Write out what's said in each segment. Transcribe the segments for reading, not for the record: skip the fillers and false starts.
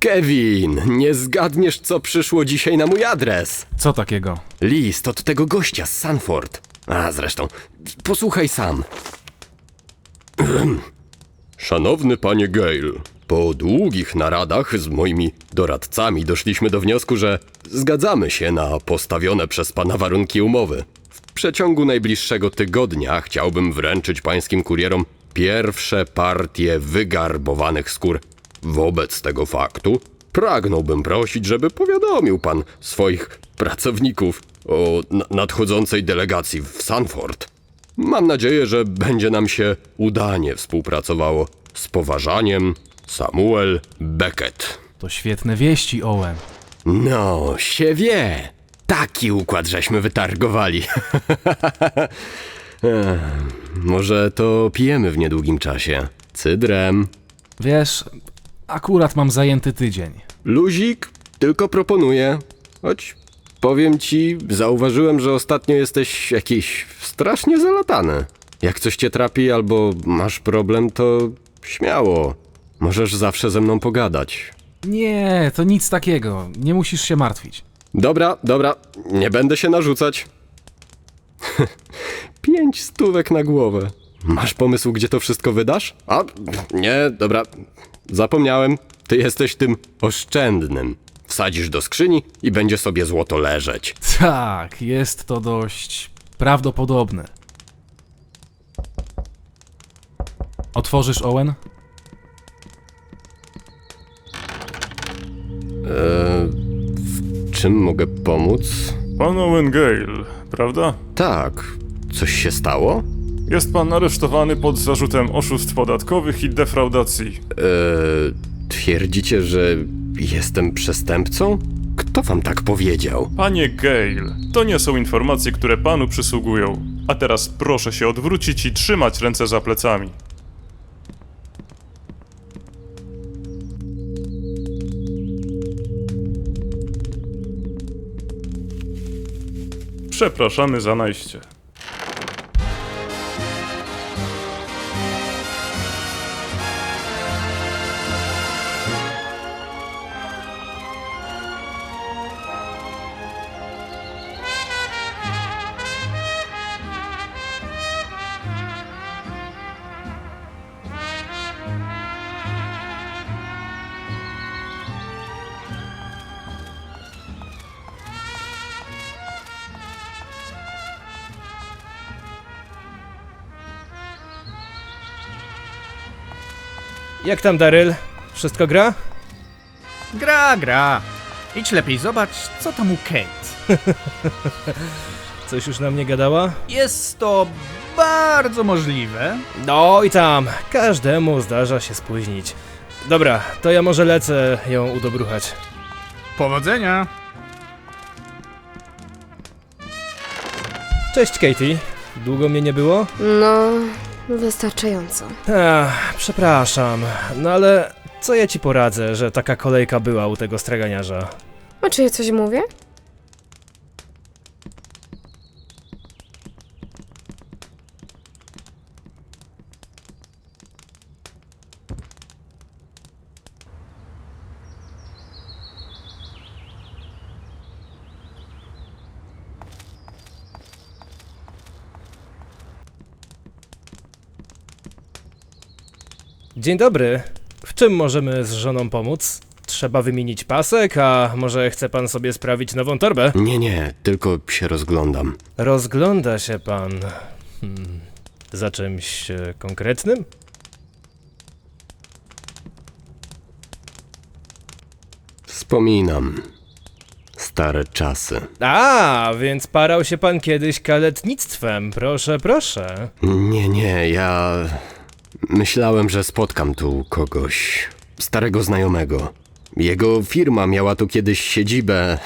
Kevin, nie zgadniesz, co przyszło dzisiaj na mój adres. Co takiego? List od tego gościa z Sanford. A zresztą, posłuchaj sam. Szanowny panie Gale, po długich naradach z moimi doradcami doszliśmy do wniosku, że zgadzamy się na postawione przez pana warunki umowy. W przeciągu najbliższego tygodnia chciałbym wręczyć pańskim kurierom pierwsze partie wygarbowanych skór. Wobec tego faktu pragnąłbym prosić, żeby powiadomił pan swoich pracowników o nadchodzącej delegacji w Sanford. Mam nadzieję, że będzie nam się udanie współpracowało. Z poważaniem, Samuel Beckett. To świetne wieści, Owen. No, się wie. Taki układ żeśmy wytargowali. Może to pijemy w niedługim czasie. Cydrem. Wiesz, akurat mam zajęty tydzień. Luzik, tylko proponuję. Choć powiem ci, zauważyłem, że ostatnio jesteś jakiś strasznie zalatany. Jak coś cię trapi albo masz problem, to śmiało. Możesz zawsze ze mną pogadać. Nie, to nic takiego. Nie musisz się martwić. Dobra, nie będę się narzucać. 5 stówek na głowę. Masz pomysł, gdzie to wszystko wydasz? A, nie, dobra, zapomniałem. Ty jesteś tym oszczędnym. Wsadzisz do skrzyni i będzie sobie złoto leżeć. Tak, jest to dość prawdopodobne. Otworzysz, Owen? Czym mogę pomóc? Pan Owen Gale, prawda? Tak, coś się stało? Jest pan aresztowany pod zarzutem oszustw podatkowych i defraudacji. Twierdzicie, że jestem przestępcą? Kto wam tak powiedział? Panie Gale, to nie są informacje, które panu przysługują. A teraz proszę się odwrócić i trzymać ręce za plecami. Przepraszamy za najście. Jak tam, Daryl? Wszystko gra? Gra. Idź lepiej zobacz, co tam u Kate. Coś już na mnie gadała? Jest to bardzo możliwe. No i tam, każdemu zdarza się spóźnić. Dobra, to ja może lecę ją udobruchać. Powodzenia. Cześć, Katie. Długo mnie nie było? No, wystarczająco. Przepraszam, no ale co ja ci poradzę, że taka kolejka była u tego straganiarza? A czy ja coś mówię? Dzień dobry. W czym możemy z żoną pomóc? Trzeba wymienić pasek, a może chce pan sobie sprawić nową torbę? Nie, tylko się rozglądam. Rozgląda się pan... za czymś konkretnym? Wspominam. Stare czasy. A, więc parał się pan kiedyś kaletnictwem, proszę. Nie, ja... Myślałem, że spotkam tu kogoś. Starego znajomego. Jego firma miała tu kiedyś siedzibę.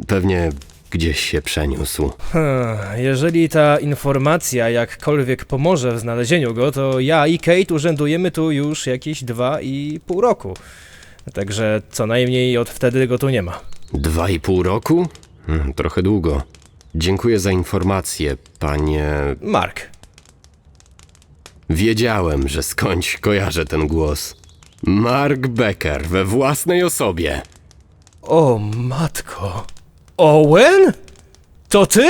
Pewnie gdzieś się przeniósł. Jeżeli ta informacja jakkolwiek pomoże w znalezieniu go, to ja i Kate urzędujemy tu już jakieś 2,5 roku. Także co najmniej od wtedy go tu nie ma. 2,5 roku? Trochę długo. Dziękuję za informację, panie... Mark. Wiedziałem, że skądś kojarzę ten głos. Mark Becker we własnej osobie. O matko. Owen? To ty?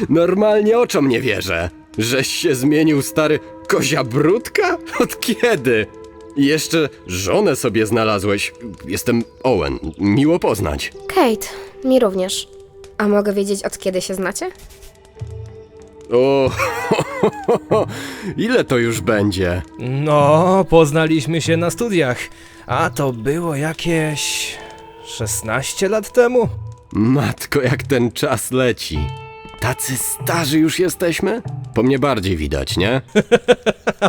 Normalnie oczom nie wierzę. Żeś się zmienił, stary kozia brudka? Od kiedy? I jeszcze żonę sobie znalazłeś. Jestem Owen. Miło poznać. Kate, mi również. A mogę wiedzieć, od kiedy się znacie? O, ile to już będzie? No, poznaliśmy się na studiach. A to było jakieś 16 lat temu? Matko, jak ten czas leci. Tacy starzy już jesteśmy? Po mnie bardziej widać, nie?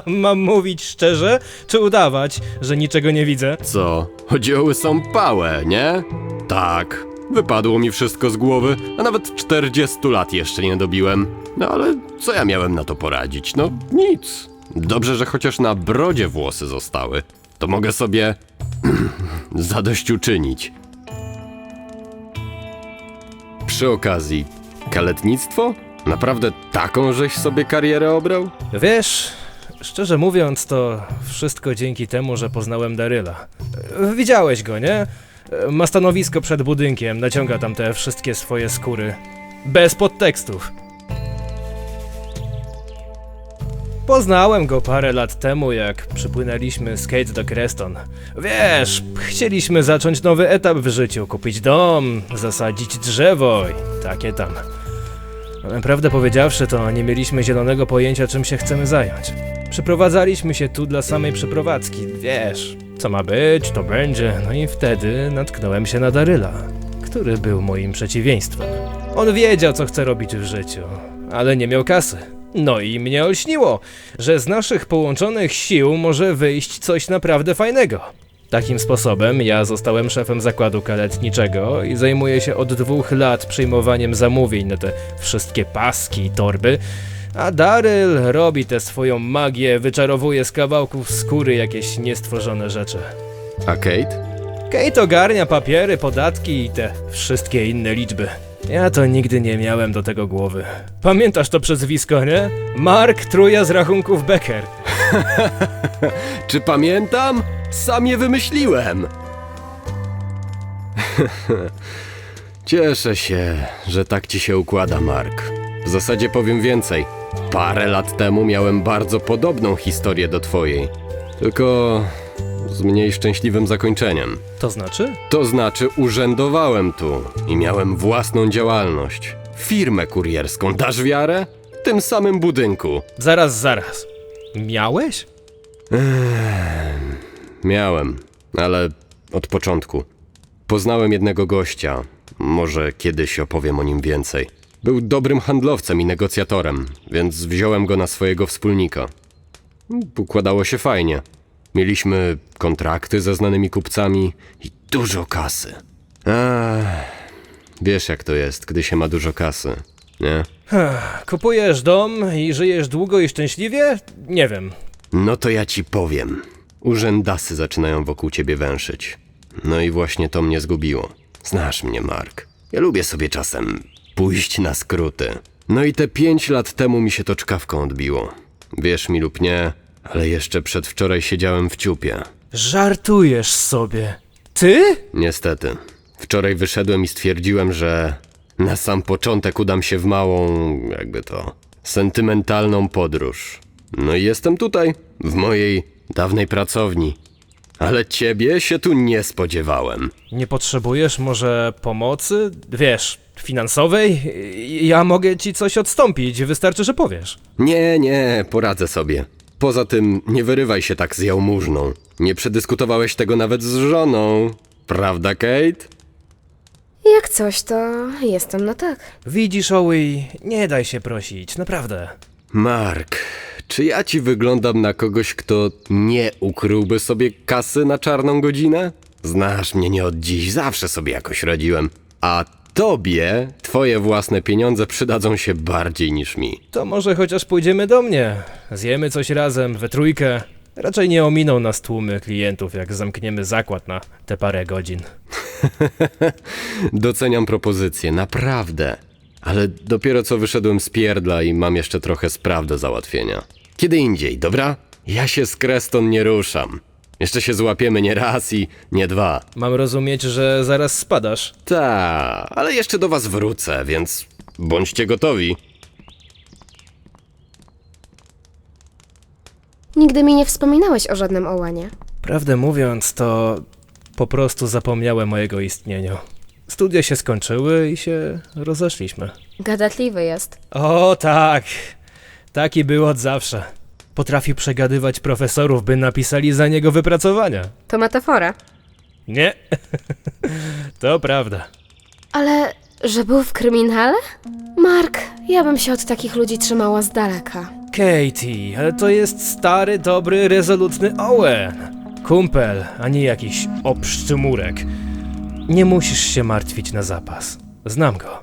Mam mówić szczerze, czy udawać, że niczego nie widzę? Co? Chodzi o łysą pałę, nie? Tak. Wypadło mi wszystko z głowy, a nawet 40 lat jeszcze nie dobiłem. No ale co ja miałem na to poradzić? No nic. Dobrze, że chociaż na brodzie włosy zostały. To mogę sobie zadośćuczynić. Przy okazji, kaletnictwo? Naprawdę taką żeś sobie karierę obrał? Wiesz, szczerze mówiąc, to wszystko dzięki temu, że poznałem Daryla. Widziałeś go, nie? Ma stanowisko przed budynkiem, naciąga tam te wszystkie swoje skóry. Bez podtekstów. Poznałem go parę lat temu, jak przypłynęliśmy z Kate do Creston. Wiesz, chcieliśmy zacząć nowy etap w życiu, kupić dom, zasadzić drzewo i takie tam. Ale prawdę powiedziawszy, to nie mieliśmy zielonego pojęcia, czym się chcemy zająć. Przeprowadzaliśmy się tu dla samej przeprowadzki, wiesz, co ma być, to będzie, no i wtedy natknąłem się na Daryla, który był moim przeciwieństwem. On wiedział, co chce robić w życiu, ale nie miał kasy. No i mnie olśniło, że z naszych połączonych sił może wyjść coś naprawdę fajnego. Takim sposobem ja zostałem szefem zakładu kaletniczego i zajmuję się od 2 lat przyjmowaniem zamówień na te wszystkie paski i torby, a Daryl robi tę swoją magię, wyczarowuje z kawałków skóry jakieś niestworzone rzeczy. A Kate? Kate ogarnia papiery, podatki i te wszystkie inne liczby. Ja to nigdy nie miałem do tego głowy. Pamiętasz to przezwisko, nie? Mark Truja z rachunków Becker. Czy pamiętam? Sam je wymyśliłem. Cieszę się, że tak ci się układa, Mark. W zasadzie powiem więcej. Parę lat temu miałem bardzo podobną historię do twojej. Tylko z mniej szczęśliwym zakończeniem. To znaczy? To znaczy urzędowałem tu i miałem własną działalność. Firmę kurierską, dasz wiarę? W tym samym budynku. Zaraz. Miałeś? Miałem, ale od początku. Poznałem jednego gościa. Może kiedyś opowiem o nim więcej. Był dobrym handlowcem i negocjatorem, więc wziąłem go na swojego wspólnika. Układało się fajnie. Mieliśmy kontrakty ze znanymi kupcami i dużo kasy. Wiesz jak to jest, gdy się ma dużo kasy, nie? Kupujesz dom i żyjesz długo i szczęśliwie? Nie wiem. No to ja ci powiem. Urzędasy zaczynają wokół ciebie węszyć. No i właśnie to mnie zgubiło. Znasz mnie, Mark. Ja lubię sobie czasem pójść na skróty. No i te 5 lat temu mi się to czkawką odbiło. Wierz mi lub nie, ale jeszcze przedwczoraj siedziałem w ciupie. Żartujesz sobie. Ty? Niestety. Wczoraj wyszedłem i stwierdziłem, że na sam początek udam się w małą, sentymentalną podróż. No i jestem tutaj, w mojej dawnej pracowni. Ale ciebie się tu nie spodziewałem. Nie potrzebujesz może pomocy? Wiesz, finansowej? Ja mogę ci coś odstąpić, wystarczy, że powiesz. Nie, poradzę sobie. Poza tym nie wyrywaj się tak z jałmużną. Nie przedyskutowałeś tego nawet z żoną. Prawda, Kate? Jak coś, to jestem na tak. Widzisz, Owie, nie daj się prosić, naprawdę. Mark, czy ja ci wyglądam na kogoś, kto nie ukryłby sobie kasy na czarną godzinę? Znasz mnie nie od dziś, zawsze sobie jakoś radziłem. A tobie twoje własne pieniądze przydadzą się bardziej niż mi. To może chociaż pójdziemy do mnie. Zjemy coś razem, we trójkę. Raczej nie ominą nas tłumy klientów, jak zamkniemy zakład na te parę godzin. Doceniam propozycję, naprawdę. Ale dopiero co wyszedłem z pierdla i mam jeszcze trochę spraw do załatwienia. Kiedy indziej, dobra? Ja się z Creston nie ruszam. Jeszcze się złapiemy nie raz i nie dwa. Mam rozumieć, że zaraz spadasz. Ta, ale jeszcze do was wrócę, więc bądźcie gotowi. Nigdy mi nie wspominałeś o żadnym Owenie. Prawdę mówiąc, to po prostu zapomniałem o jego istnieniu. Studia się skończyły i się rozeszliśmy. Gadatliwy jest. O tak, taki był od zawsze. Potrafił przegadywać profesorów, by napisali za niego wypracowania. To metafora. Nie, to prawda. Ale że był w kryminale? Mark, ja bym się od takich ludzi trzymała z daleka. Katie, ale to jest stary, dobry, rezolutny Owen. Kumpel, a nie jakiś obszczymurek. Nie musisz się martwić na zapas. Znam go.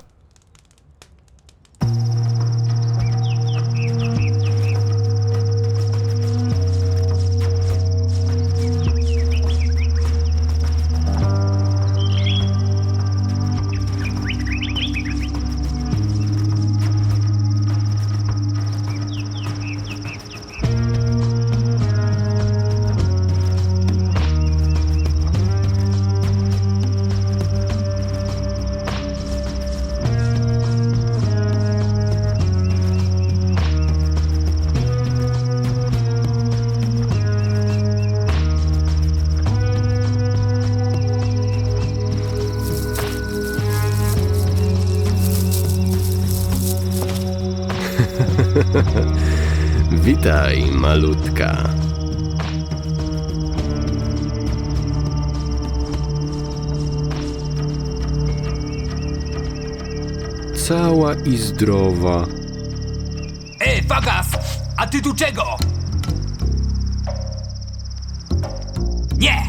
Witaj, malutka. Cała i zdrowa. Fagas! A ty tu czego? Nie!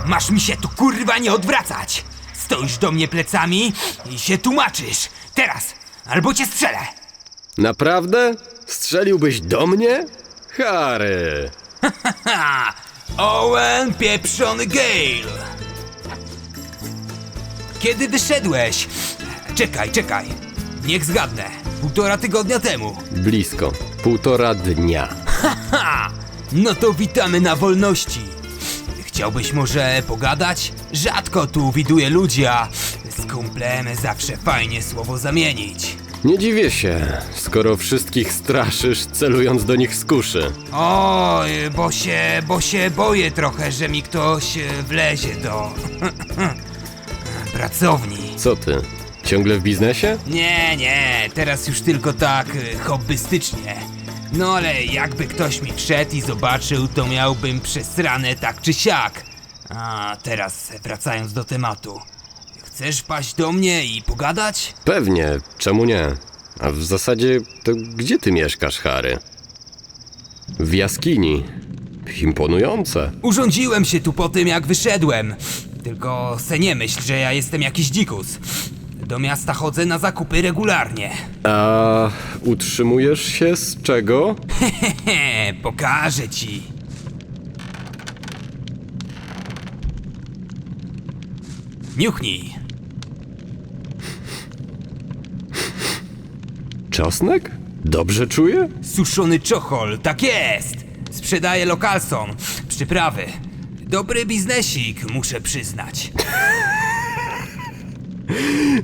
Masz mi się tu kurwa nie odwracać! Stoisz do mnie plecami i się tłumaczysz! Teraz! Albo cię strzelę! Naprawdę? Strzeliłbyś do mnie? Harry! Ha! Owen pieprzony Gale! Kiedy wyszedłeś? Czekaj. Niech zgadnę. 1,5 tygodnia temu. Blisko. 1,5 dnia. Ha! No to witamy na wolności. Chciałbyś może pogadać? Rzadko tu widuję ludzi, a z kumplem zawsze fajnie słowo zamienić. Nie dziwię się, skoro wszystkich straszysz, celując do nich z kuszy. Oj, bo się boję trochę, że mi ktoś wlezie do pracowni. Co ty? Ciągle w biznesie? Nie, teraz już tylko tak hobbystycznie. No ale jakby ktoś mi wszedł i zobaczył, to miałbym przesrane tak czy siak. A teraz wracając do tematu. Chcesz wpaść do mnie i pogadać? Pewnie, czemu nie? A w zasadzie, to gdzie ty mieszkasz, Harry? W jaskini. Imponujące. Urządziłem się tu po tym, jak wyszedłem. Tylko se nie myśl, że ja jestem jakiś dzikus. Do miasta chodzę na zakupy regularnie. A utrzymujesz się z czego? Pokażę ci. Niuchnij. Czosnek? Dobrze czuję? Suszony czochol, tak jest! Sprzedaję lokalsom, przyprawy. Dobry biznesik, muszę przyznać.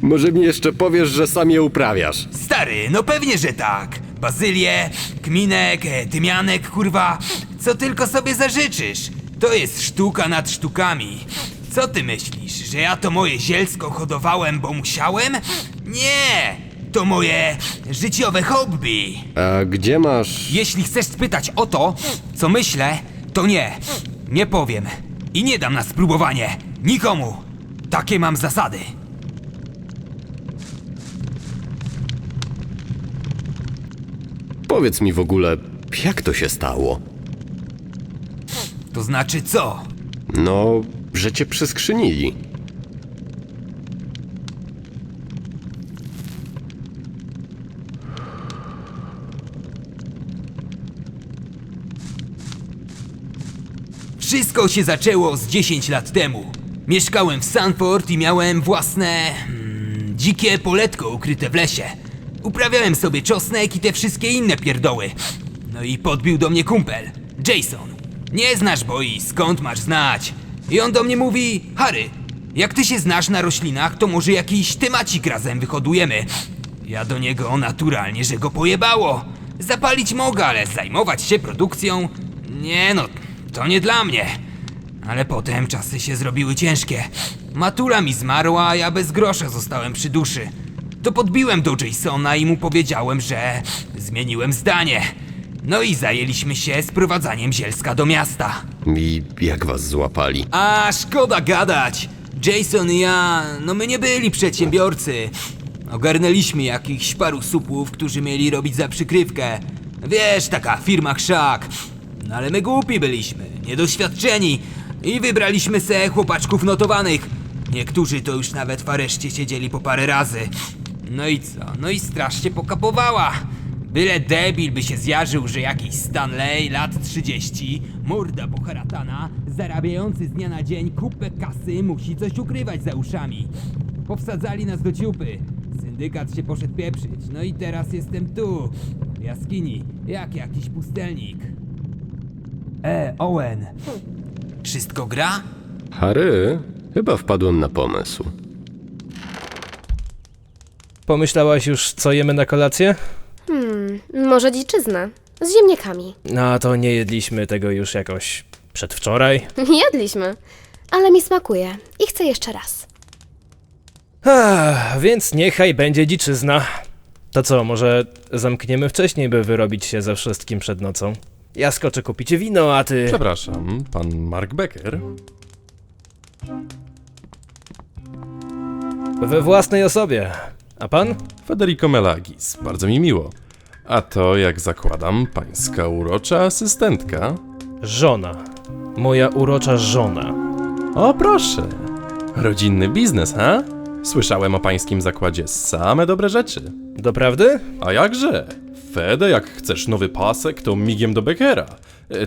Może mi jeszcze powiesz, że sam je uprawiasz. Stary, no pewnie, że tak. Bazylię, kminek, tymianek, kurwa. Co tylko sobie zażyczysz. To jest sztuka nad sztukami. Co ty myślisz, że ja to moje zielsko hodowałem, bo musiałem? Nie! To moje życiowe hobby. A gdzie masz... Jeśli chcesz spytać o to, co myślę, to nie powiem. I nie dam na spróbowanie. Nikomu. Takie mam zasady. Powiedz mi w ogóle, jak to się stało? To znaczy co? No, że cię przyskrzynili. Wszystko się zaczęło z 10 lat temu. Mieszkałem w Sanford i miałem własne... dzikie poletko ukryte w lesie. Uprawiałem sobie czosnek i te wszystkie inne pierdoły. No i podbił do mnie kumpel, Jason. Nie znasz boi, skąd masz znać? I on do mnie mówi, Harry, jak ty się znasz na roślinach, to może jakiś temacik razem wyhodujemy. Ja do niego naturalnie, że go pojebało. Zapalić mogę, ale zajmować się produkcją? Nie no, to nie dla mnie. Ale potem czasy się zrobiły ciężkie. Matula mi zmarła, a ja bez grosza zostałem przy duszy. To podbiłem do Jasona i mu powiedziałem, że zmieniłem zdanie. No i zajęliśmy się sprowadzaniem zielska do miasta. I jak was złapali? A szkoda gadać. Jason i ja, no my nie byli przedsiębiorcy. Ogarnęliśmy jakichś paru supłów, którzy mieli robić za przykrywkę. Wiesz, taka firma chrzak. No ale my głupi byliśmy, niedoświadczeni. I wybraliśmy se chłopaczków notowanych. Niektórzy to już nawet w areszcie siedzieli po parę razy. No i co? No i strasznie pokapowała. Byle debil by się zjarzył, że jakiś Stanley, lat 30, morda poharatana, zarabiający z dnia na dzień kupę kasy, musi coś ukrywać za uszami. Powsadzali nas do ciupy. Syndykat się poszedł pieprzyć. No i teraz jestem tu, w jaskini, jak jakiś pustelnik. Owen. Wszystko gra? Harry, chyba wpadłem na pomysł. Pomyślałaś już, co jemy na kolację? Może dziczyzna. Z ziemniakami. No to nie jedliśmy tego już jakoś przedwczoraj. Jedliśmy. Ale mi smakuje. I chcę jeszcze raz. Więc niechaj będzie dziczyzna. To co, może zamkniemy wcześniej, by wyrobić się ze wszystkim przed nocą? Ja skoczę kupić wino, a ty... Przepraszam, pan Mark Becker? We własnej osobie. A pan? Federico Melagis, bardzo mi miło. A to, jak zakładam, pańska urocza asystentka. Żona. Moja urocza żona. O proszę, rodzinny biznes, ha? Słyszałem o pańskim zakładzie same dobre rzeczy. Doprawdy? A jakże? Fede, jak chcesz nowy pasek, to migiem do Beckera.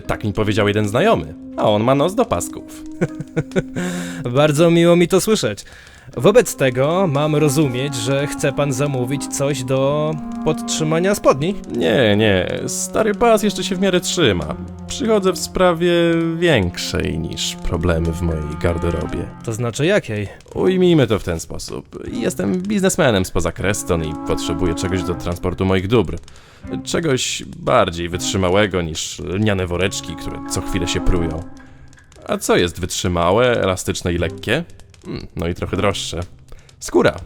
Tak mi powiedział jeden znajomy, a on ma nos do pasków. Bardzo miło mi to słyszeć. Wobec tego mam rozumieć, że chce pan zamówić coś do podtrzymania spodni? Nie, stary pas jeszcze się w miarę trzyma. Przychodzę w sprawie większej niż problemy w mojej garderobie. To znaczy jakiej? Ujmijmy to w ten sposób. Jestem biznesmenem spoza Creston i potrzebuję czegoś do transportu moich dóbr. Czegoś bardziej wytrzymałego niż lniane woreczki, które co chwilę się prują. A co jest wytrzymałe, elastyczne i lekkie? No i trochę droższe. Skóra.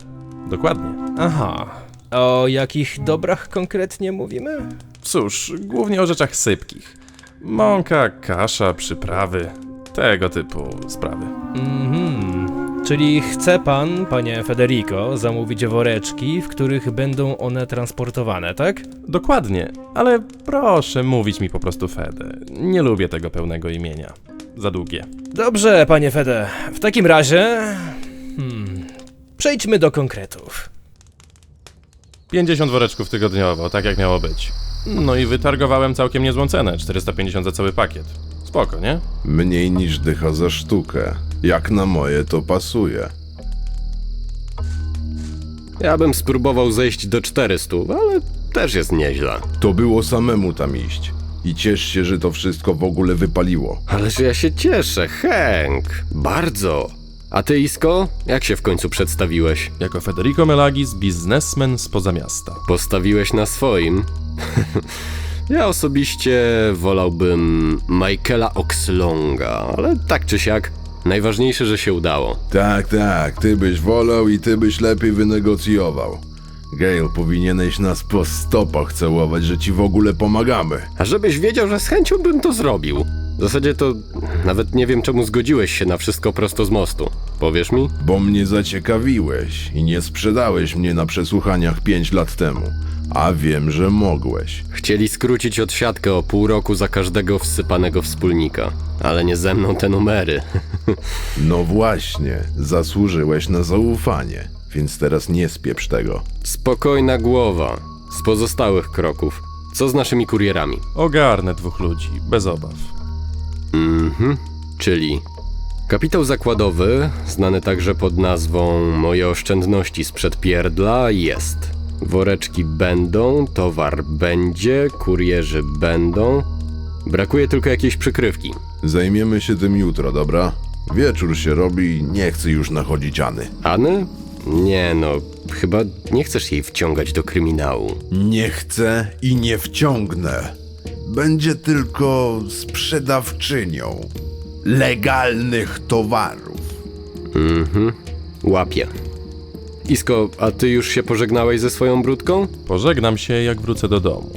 Dokładnie. Aha. O jakich dobrach konkretnie mówimy? Cóż, głównie o rzeczach sypkich. Mąka, kasza, przyprawy, tego typu sprawy. Czyli chce pan, panie Federico, zamówić woreczki, w których będą one transportowane, tak? Dokładnie, ale proszę mówić mi po prostu Fede. Nie lubię tego pełnego imienia. Za długie. Dobrze, panie Fede. W takim razie... Przejdźmy do konkretów. 50 woreczków tygodniowo, tak jak miało być. No i wytargowałem całkiem niezłą cenę, 450 za cały pakiet. Spoko, nie? Mniej niż dycha za sztukę. Jak na moje to pasuje. Ja bym spróbował zejść do 400, ale też jest nieźle. To było samemu tam iść. I ciesz się, że to wszystko w ogóle wypaliło. Ależ ja się cieszę, Hank. Bardzo. A ty, Isko? Jak się w końcu przedstawiłeś? Jako Federico Melagis, biznesmen spoza miasta. Postawiłeś na swoim? Ja osobiście wolałbym Michaela Oxlonga, ale tak czy siak, najważniejsze, że się udało. Tak, ty byś wolał i ty byś lepiej wynegocjował. Gale, powinieneś nas po stopach całować, że ci w ogóle pomagamy. A żebyś wiedział, że z chęcią bym to zrobił. W zasadzie to nawet nie wiem, czemu zgodziłeś się na wszystko prosto z mostu. Powiesz mi? Bo mnie zaciekawiłeś i nie sprzedałeś mnie na przesłuchaniach 5 lat temu. A wiem, że mogłeś. Chcieli skrócić odsiadkę o pół roku za każdego wsypanego wspólnika. Ale nie ze mną te numery. No właśnie, zasłużyłeś na zaufanie, więc teraz nie spieprz tego. Spokojna głowa. Z pozostałych kroków. Co z naszymi kurierami? Ogarnę 2 ludzi, bez obaw. Czyli kapitał zakładowy, znany także pod nazwą Moje oszczędności sprzed pierdla, jest. Woreczki będą, towar będzie, kurierzy będą. Brakuje tylko jakiejś przykrywki. Zajmiemy się tym jutro, dobra? Wieczór się robi i nie chcę już nachodzić Any. Any? Nie no, chyba nie chcesz jej wciągać do kryminału. Nie chcę i nie wciągnę. Będzie tylko sprzedawczynią legalnych towarów. Łapie. Isko, a ty już się pożegnałeś ze swoją brudką? Pożegnam się, jak wrócę do domu.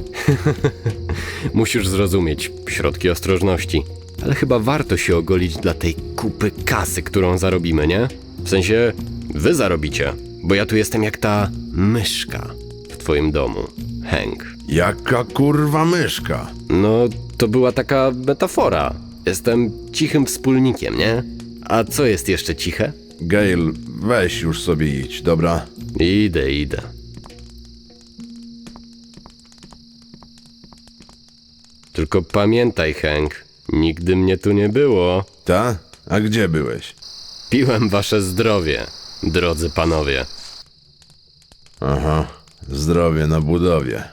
Musisz zrozumieć środki ostrożności. Ale chyba warto się ogolić dla tej kupy kasy, którą zarobimy, nie? W sensie, wy zarobicie, bo ja tu jestem jak ta myszka w twoim domu, Hank. Jaka kurwa myszka? No, to była taka metafora. Jestem cichym wspólnikiem, nie? A co jest jeszcze ciche? Gail, weź już sobie idź, dobra? Idę. Tylko pamiętaj, Hank, nigdy mnie tu nie było. Ta? A gdzie byłeś? Piłem wasze zdrowie, drodzy panowie. Aha, zdrowie na budowie.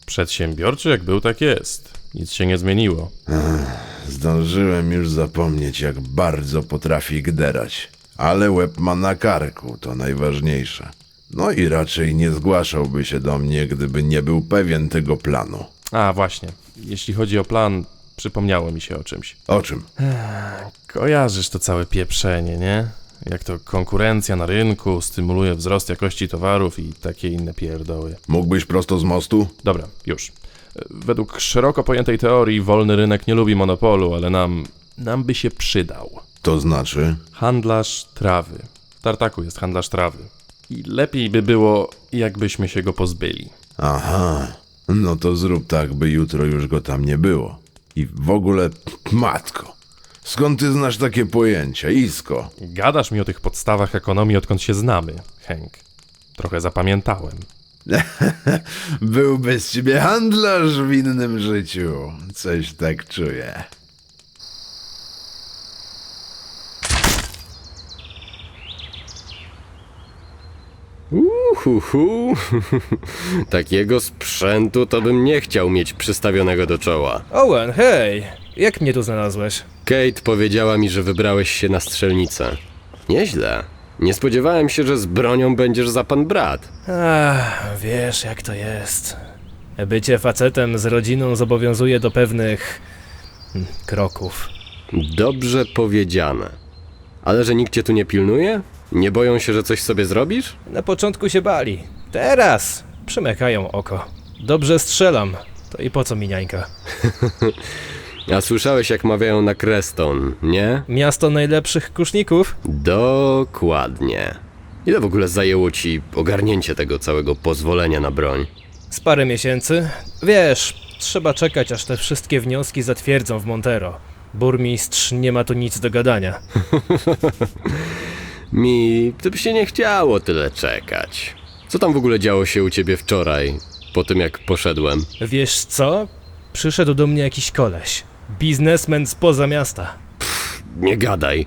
Przedsiębiorczy jak był, tak jest. Nic się nie zmieniło. Zdążyłem już zapomnieć, jak bardzo potrafi gderać. Ale łeb ma na karku, to najważniejsze. No i raczej nie zgłaszałby się do mnie, gdyby nie był pewien tego planu. A, właśnie. Jeśli chodzi o plan, przypomniało mi się o czymś. O czym? Kojarzysz to całe pieprzenie, nie? Jak to konkurencja na rynku stymuluje wzrost jakości towarów i takie inne pierdoły. Mógłbyś prosto z mostu? Dobra, już. Według szeroko pojętej teorii wolny rynek nie lubi monopolu, ale nam by się przydał. To znaczy? Handlarz trawy. W Tartaku jest handlarz trawy. I lepiej by było, jakbyśmy się go pozbyli. Aha, no to zrób tak, by jutro już go tam nie było. I w ogóle, matko, skąd ty znasz takie pojęcia, Isko? Gadasz mi o tych podstawach ekonomii, odkąd się znamy, Hank. Trochę zapamiętałem. Byłby z ciebie handlarz w innym życiu. Coś tak czuję. Uhuhu. Takiego sprzętu to bym nie chciał mieć przystawionego do czoła. Owen, hej! Jak mnie tu znalazłeś? Kate powiedziała mi, że wybrałeś się na strzelnicę. Nieźle. Nie spodziewałem się, że z bronią będziesz za pan brat. Wiesz jak to jest. Bycie facetem z rodziną zobowiązuje do pewnych kroków. Dobrze powiedziane. Ale że nikt cię tu nie pilnuje? Nie boją się, że coś sobie zrobisz? Na początku się bali. Teraz przymykają oko. Dobrze strzelam. To i po co mi niańka? A słyszałeś, jak mawiają na Creston, nie? Miasto najlepszych kuszników? Dokładnie. Ile w ogóle zajęło ci ogarnięcie tego całego pozwolenia na broń? Z parę miesięcy. Wiesz, trzeba czekać, aż te wszystkie wnioski zatwierdzą w Montero. Burmistrz nie ma tu nic do gadania. Mi to by się nie chciało tyle czekać. Co tam w ogóle działo się u ciebie wczoraj, po tym jak poszedłem? Wiesz co? Przyszedł do mnie jakiś koleś. Biznesmen spoza miasta. Nie gadaj.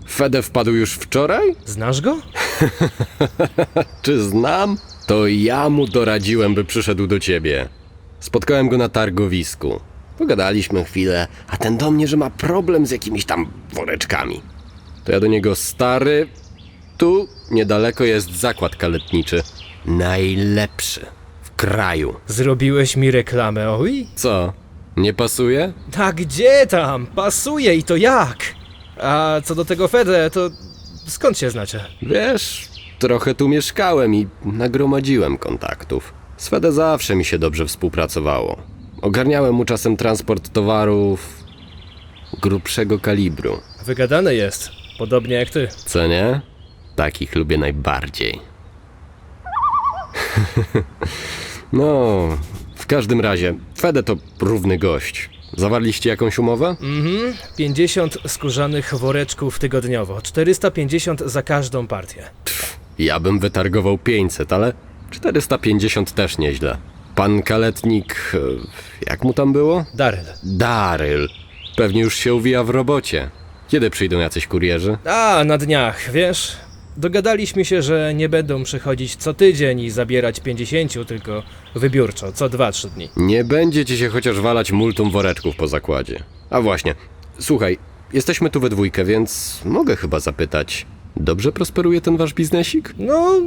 Fede wpadł już wczoraj? Znasz go? Czy znam? To ja mu doradziłem, by przyszedł do ciebie. Spotkałem go na targowisku. Pogadaliśmy chwilę, a ten do mnie, że ma problem z jakimiś tam woreczkami. To ja do niego: stary, tu niedaleko jest zakład kaletniczy. Najlepszy w kraju. Zrobiłeś mi reklamę, oj? Co? Nie pasuje? A gdzie tam? Pasuje i to jak? A co do tego Fede, to skąd się znacie? Wiesz, trochę tu mieszkałem i nagromadziłem kontaktów. Z Fede zawsze mi się dobrze współpracowało. Ogarniałem mu czasem transport towarów. grubszego kalibru. Wygadane jest, podobnie jak ty. Co nie? Takich lubię najbardziej. No, w każdym razie, Fede to równy gość. Zawarliście jakąś umowę? 50 skórzanych woreczków tygodniowo, 450 za każdą partię. Ja bym wytargował 500, ale 450 też nieźle. Pan kaletnik... jak mu tam było? Daryl. Pewnie już się uwija w robocie. Kiedy przyjdą jacyś kurierzy? A, na dniach, wiesz? Dogadaliśmy się, że nie będą przychodzić co tydzień i zabierać 50, tylko wybiórczo, co 2-3 dni. Nie będzie ci się chociaż walać multum woreczków po zakładzie. A właśnie, słuchaj, jesteśmy tu we dwójkę, więc mogę chyba zapytać. Dobrze prosperuje ten wasz biznesik? No,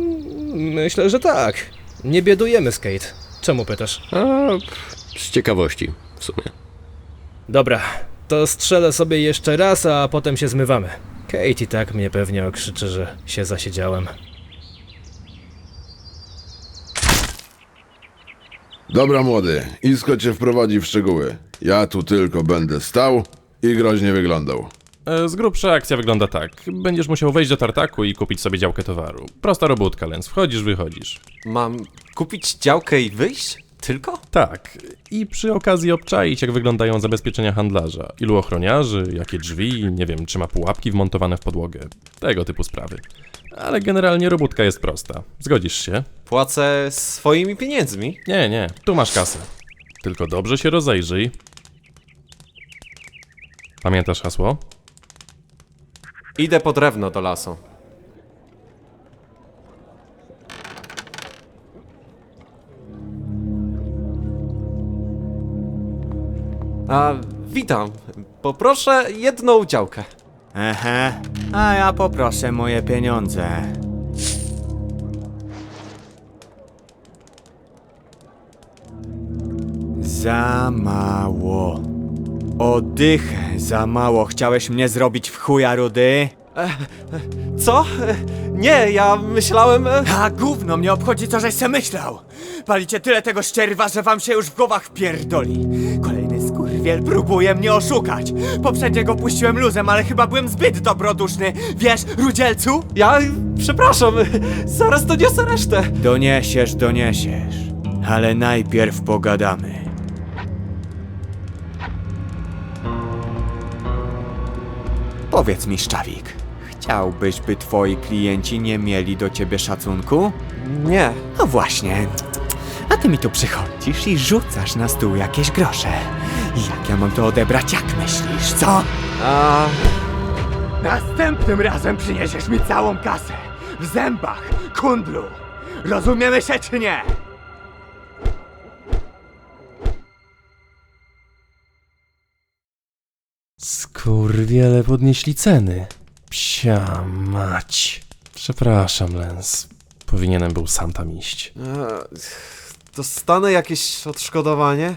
myślę, że tak. Nie biedujemy, Skate. Czemu pytasz? Z ciekawości, w sumie. Dobra, to strzelę sobie jeszcze raz, a potem się zmywamy. Kate i tak mnie pewnie okrzyczy, że się zasiedziałem. Dobra, młody, Isko cię wprowadzi w szczegóły. Ja tu tylko będę stał i groźnie wyglądał. Z grubsza akcja wygląda tak. Będziesz musiał wejść do tartaku i kupić sobie działkę towaru. Prosta robótka, Lens. Wchodzisz, wychodzisz. Mam kupić działkę i wyjść? Tylko? Tak. I przy okazji obczaić, jak wyglądają zabezpieczenia handlarza. Ilu ochroniarzy, jakie drzwi, nie wiem, czy ma pułapki wmontowane w podłogę. Tego typu sprawy. Ale generalnie robótka jest prosta. Zgodzisz się? Płacę swoimi pieniędzmi? Nie. Tu masz kasę. Tylko dobrze się rozejrzyj. Pamiętasz hasło? Idę po drewno do lasu. Witam. Poproszę jedną działkę. A ja poproszę moje pieniądze. Za mało. Oddychę za mało. Chciałeś mnie zrobić w chuja, Rudy? Co? Nie, ja myślałem... A gówno mnie obchodzi, co żeś se myślał. Palicie tyle tego ścierwa, że wam się już w głowach wpierdoli. Kolejny skurwiel próbuje mnie oszukać. Poprzedniego puściłem luzem, ale chyba byłem zbyt dobroduszny. Wiesz, Rudzielcu? Ja... przepraszam, zaraz doniosę resztę. Doniesiesz. Ale najpierw pogadamy. Powiedz mi, Szczawik, chciałbyś, by twoi klienci nie mieli do ciebie szacunku? Nie. No właśnie. A ty mi tu przychodzisz i rzucasz na stół jakieś grosze. Jak ja mam to odebrać, jak myślisz, co? Następnym razem przyniesiesz mi całą kasę. W zębach, kundlu. Rozumiemy się czy nie? Skurwiele podnieśli ceny. Psia mać. Przepraszam, Lens. Powinienem był sam tam iść. Dostanę jakieś odszkodowanie?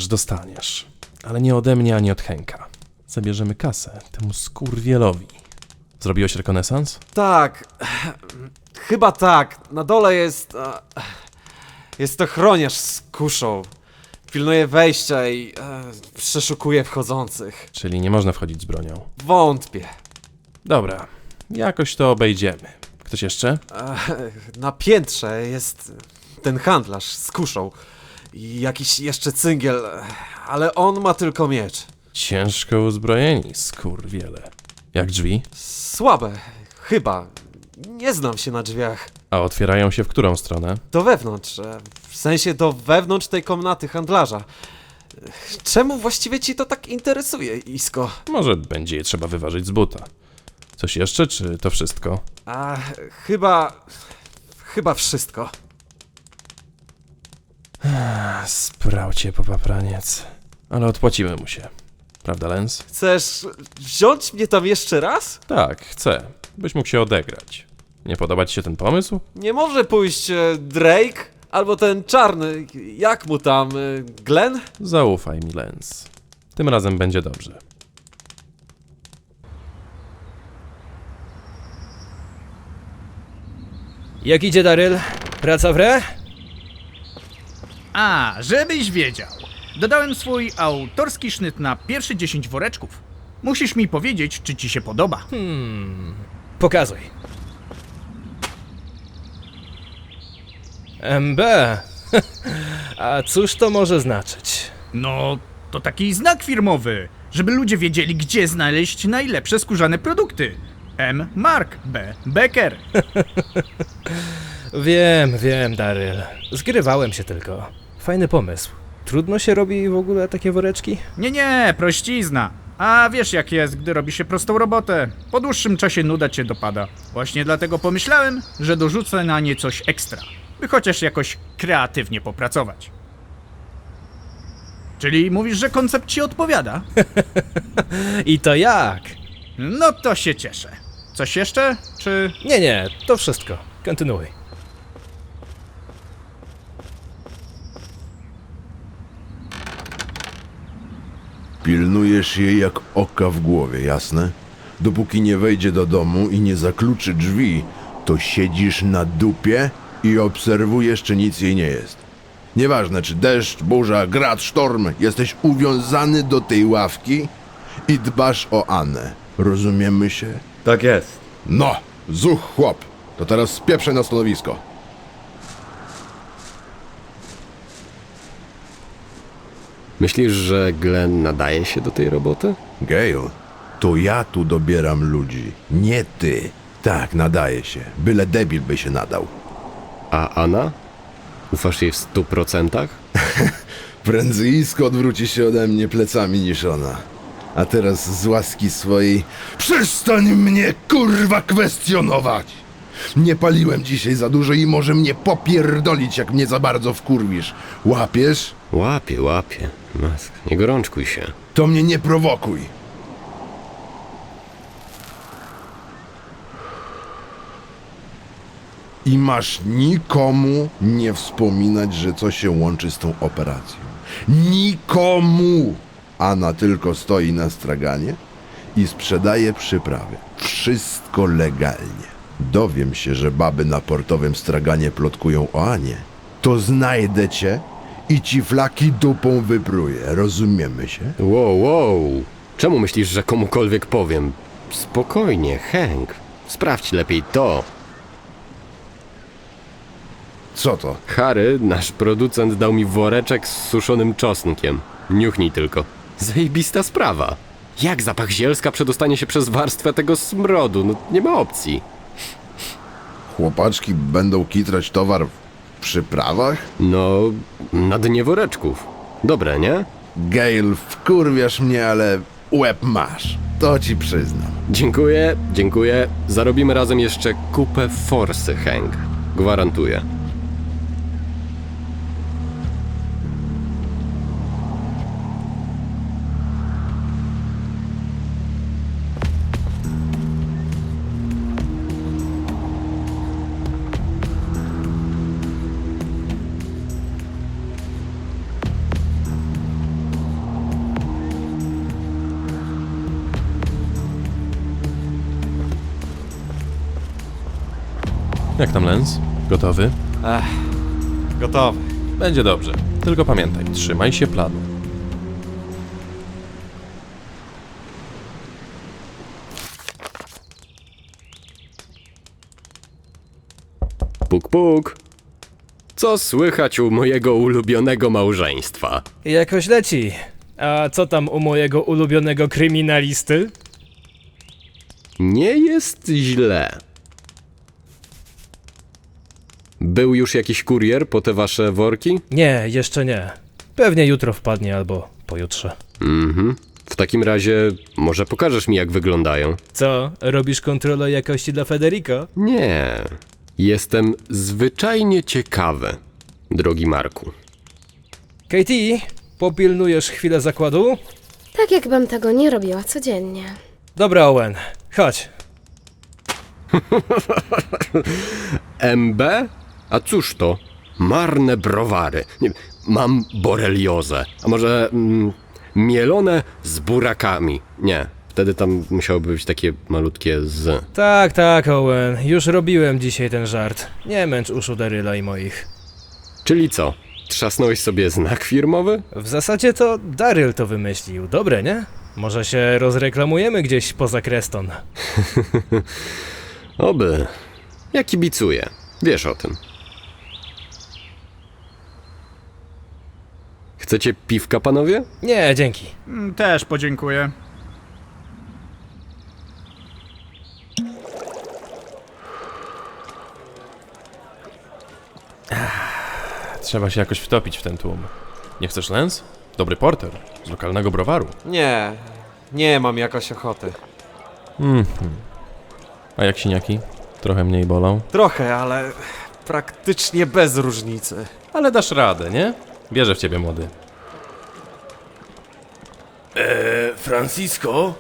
Dostaniesz. Ale nie ode mnie, ani od Henka. Zabierzemy kasę temu skurwielowi. Zrobiłeś rekonesans? Tak. Chyba tak. Na dole jest... jest ochroniarz z kuszą. Pilnuje wejścia i przeszukuje wchodzących. Czyli nie można wchodzić z bronią. Wątpię. Dobra, jakoś to obejdziemy. Ktoś jeszcze? Na piętrze jest ten handlarz z kuszą. I jakiś jeszcze cyngiel, ale on ma tylko miecz. Ciężko uzbrojeni, skurwiele. Jak drzwi? Słabe, chyba. Nie znam się na drzwiach. A otwierają się w którą stronę? Do wewnątrz, w sensie do wewnątrz tej komnaty handlarza. Czemu właściwie ci to tak interesuje, Isko? Może będzie je trzeba wyważyć z buta. Coś jeszcze, czy to wszystko? Chyba wszystko. Sprał cię popapraniec. Ale odpłacimy mu się. Prawda, Lens? Chcesz wziąć mnie tam jeszcze raz? Tak, chcę. Byś mógł się odegrać. Nie podoba ci się ten pomysł? Nie może pójść Drake? Albo ten czarny, jak mu tam, Glenn? Zaufaj mi, Lens. Tym razem będzie dobrze. Jak idzie, Daryl? Praca w re? A, żebyś wiedział. Dodałem swój autorski sznyt na pierwsze 10 woreczków. Musisz mi powiedzieć, czy ci się podoba. Pokazuj. MB. A cóż to może znaczyć? No, to taki znak firmowy, żeby ludzie wiedzieli, gdzie znaleźć najlepsze skórzane produkty. M. Mark, B. Becker. Wiem, Daryl. Zgrywałem się tylko. Fajny pomysł. Trudno się robi w ogóle takie woreczki? Nie, prościzna. A wiesz jak jest, gdy robi się prostą robotę. Po dłuższym czasie nuda cię dopada. Właśnie dlatego pomyślałem, że dorzucę na nie coś ekstra, by chociaż jakoś kreatywnie popracować. Czyli mówisz, że koncept ci odpowiada? I to jak? No to się cieszę. Coś jeszcze? Czy... Nie, to wszystko. Kontynuuj. Pilnujesz jej jak oka w głowie, jasne? Dopóki nie wejdzie do domu i nie zakluczy drzwi, to siedzisz na dupie i obserwujesz, czy nic jej nie jest. Nieważne, czy deszcz, burza, grad, sztorm, jesteś uwiązany do tej ławki i dbasz o Annę. Rozumiemy się? Tak jest. No, zuch chłop. To teraz spieprzaj na stanowisko. Myślisz, że Glenn nadaje się do tej roboty? Gale, to ja tu dobieram ludzi, nie ty. Tak, nadaje się. Byle debil by się nadał. A Anna? Ufasz jej w 100%? Prędzejsko odwróci się ode mnie plecami niż ona. A teraz z łaski swojej przestań mnie kurwa kwestionować! Nie paliłem dzisiaj za dużo i może mnie popierdolić, jak mnie za bardzo wkurwisz. Łapiesz? Łapię. Mask, nie gorączkuj się. To mnie nie prowokuj. I masz nikomu nie wspominać, że co się łączy z tą operacją. Nikomu! Anna tylko stoi na straganie i sprzedaje przyprawy. Wszystko legalnie. Dowiem się, że baby na portowym straganie plotkują o Anie. To znajdę cię i ci flaki dupą wypruję. Rozumiemy się? Wow. Czemu myślisz, że komukolwiek powiem? Spokojnie, Hank. Sprawdź lepiej to. Co to? Harry, nasz producent, dał mi woreczek z suszonym czosnkiem. Niuchnij tylko. Zajebista sprawa. Jak zapach zielska przedostanie się przez warstwę tego smrodu? No, nie ma opcji. Chłopaczki będą kitrać towar w przyprawach? No, na dnie woreczków. Dobre, nie? Gale, wkurwiasz mnie, ale łeb masz. To ci przyznam. Dziękuję. Zarobimy razem jeszcze kupę forsy, Hank. Gwarantuję. Jak tam, Lens? Gotowy? Gotowy. Będzie dobrze. Tylko pamiętaj, trzymaj się planu. Puk, puk. Co słychać u mojego ulubionego małżeństwa? Jakoś leci. A co tam u mojego ulubionego kryminalisty? Nie jest źle. Był już jakiś kurier po te wasze worki? Nie, jeszcze nie. Pewnie jutro wpadnie albo pojutrze. W takim razie może pokażesz mi, jak wyglądają? Co, robisz kontrolę jakości dla Federico? Nie. Jestem zwyczajnie ciekawy, drogi Marku. Katie, popilnujesz chwilę zakładu? Tak jakbym tego nie robiła codziennie. Dobra, Owen, chodź. MB? A cóż to? Marne browary. Nie, mam boreliozę. A może mielone z burakami? Nie, wtedy tam musiałoby być takie malutkie z. Tak, Owen, już robiłem dzisiaj ten żart. Nie męcz uszu Daryla i moich. Czyli co? Trzasnąłeś sobie znak firmowy? W zasadzie to Daryl to wymyślił. Dobre, nie? Może się rozreklamujemy gdzieś poza Creston. Oby. Ja kibicuję. Wiesz o tym. Chcecie piwka, panowie? Nie, dzięki. Też podziękuję. Trzeba się jakoś wtopić w ten tłum. Nie chcesz Lens? Dobry porter, z lokalnego browaru. Nie mam jakoś ochoty. A jak siniaki? Trochę mniej bolą? Trochę, ale praktycznie bez różnicy. Ale dasz radę, nie? Wierzę w ciebie, młody. Francisco?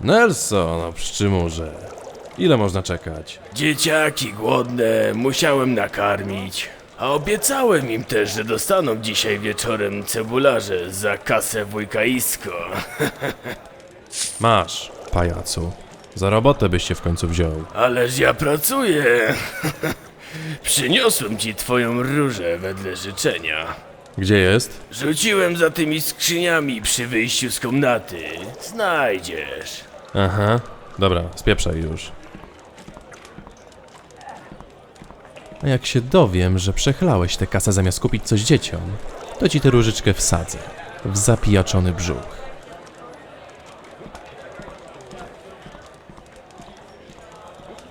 Nelson, no przymurze. Ile można czekać? Dzieciaki głodne, musiałem nakarmić. A obiecałem im też, że dostaną dzisiaj wieczorem cebularze za kasę wujka Isko. Masz, pajacu. Za robotę byś się w końcu wziął. Ależ ja pracuję. Przyniosłem ci twoją różę wedle życzenia. Gdzie jest? Rzuciłem za tymi skrzyniami przy wyjściu z komnaty. Znajdziesz. Aha, dobra, spieprzaj już. A jak się dowiem, że przechlałeś tę kasę zamiast kupić coś dzieciom, to ci tę różyczkę wsadzę w zapijaczony brzuch.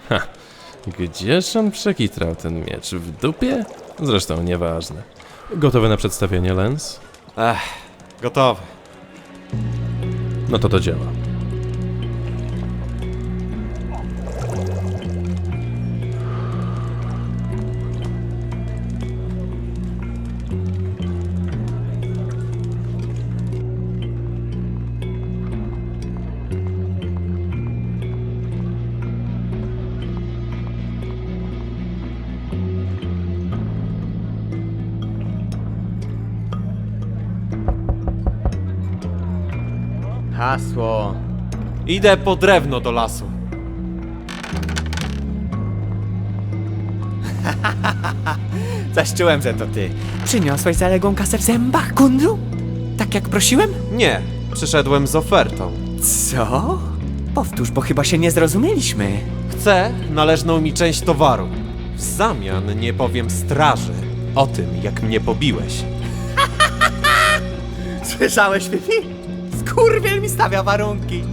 Ha, gdzież on przekitrał ten miecz? W dupie? Zresztą nieważne. Gotowe na przedstawienie, Lens? Gotowy. No to do dzieła. Hasło. Idę po drewno do lasu. Coś czułem, że to ty. Przyniosłeś zaległą kasę w zębach, kundlu? Tak jak prosiłem? Nie, przyszedłem z ofertą. Co? Powtórz, bo chyba się nie zrozumieliśmy. Chcę należną mi część towaru. W zamian nie powiem straży o tym, jak mnie pobiłeś. Słyszałeś, Fifi? Skurwiel mi stawia warunki.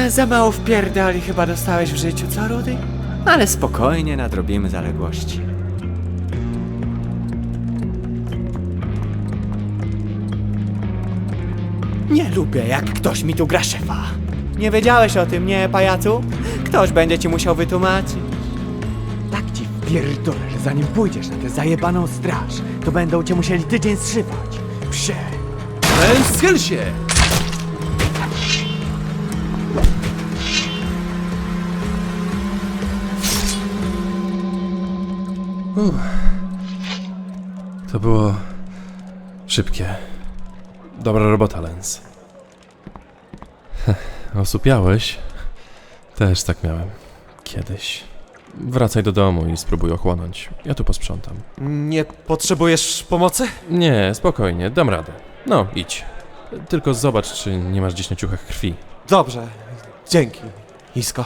Za mało wpierdali chyba dostałeś w życiu, co, Rudy? Ale spokojnie nadrobimy zaległości. Nie lubię, jak ktoś mi tu gra szefa. Nie wiedziałeś o tym, nie, pajacu? Ktoś będzie ci musiał wytłumaczyć. Tak ci wpierdolę, że zanim pójdziesz na tę zajebaną straż, to będą cię musieli tydzień zszywać. Psie. Lens, schyl się! To było szybkie. Dobra robota, Lens. Osupiałeś? Też tak miałem. Kiedyś. Wracaj do domu i spróbuj ochłonąć. Ja tu posprzątam. Nie potrzebujesz pomocy? Nie, spokojnie, dam radę. No, idź. Tylko zobacz, czy nie masz gdzieś na ciuchach krwi. Dobrze, dzięki, Isko.